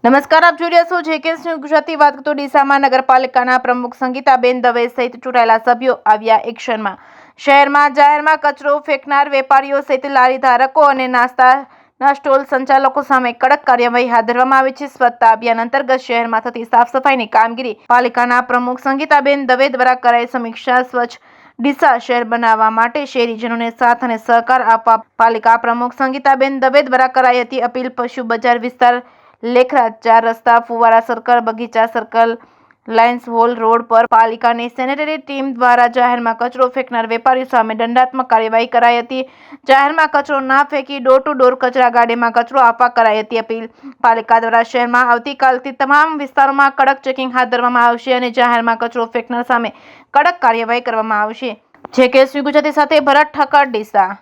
નમસ્કાર, આપ જોઈ રહ્યા છો જેકેએસ ન્યૂઝ ગુજરાતી. વાત કરતો ડીસામાં નગરપાલિકાના પ્રમુખ સંગીતાબેન દવે સહિત ચૂંટાયેલા સભ્યો આવ્યા એક્શનમાં. શહેરમાં જાહેરમાં કચરો ફેંકનાર વેપારીઓ સહિત લારી ધારકો અને નાસ્તાના સ્ટોલ સંચાલકો સામે કડક કાર્યવાહી હાથ ધરવામાં આવી છે. સ્વચ્છતા અભિયાન અંતર્ગત શહેરમાં થતી સાફ સફાઈની કામગીરી પાલિકાના પ્રમુખ સંગીતાબેન દવે દ્વારા કરાઈ સમીક્ષા. સ્વચ્છ ડીસા શહેર બનાવવા માટે શહેરીજનોને સાથ અને સહકાર આપવા પાલિકા પ્રમુખ સંગીતાબેન દવે દ્વારા કરાઈ હતી અપીલ. પશુ બજાર વિસ્તાર, લેખરા 4 રસ્તા, ફુવારા સર્કલ, બગીચા સર્કલ, લાયન્સ હોલ રોડ પર પાલિકાની સેનેટરી ટીમ દ્વારા જાહેરમાં કચરો ફેંકનાર વેપારીઓ સામે દંડાત્મક કાર્યવાહી કરાઈ હતી. જાહેરમાં કચરો ના ફેંકી ડોર ટુ ડોર કચરા ગાડીમાં કચરો આપવા કરાઈ હતી અપીલ. પાલિકા દ્વારા શહેરમાં આવતીકાલથી તમામ વિસ્તારોમાં કડક ચેકિંગ હાથ ધરવામાં આવશે અને જાહેરમાં કચરો ફેંકનાર સામે કડક કાર્યવાહી કરવામાં આવશે. જેકેએસ ન્યૂઝ ગુજરાતી સાથે ભરત ઠક્કર, ડીસા.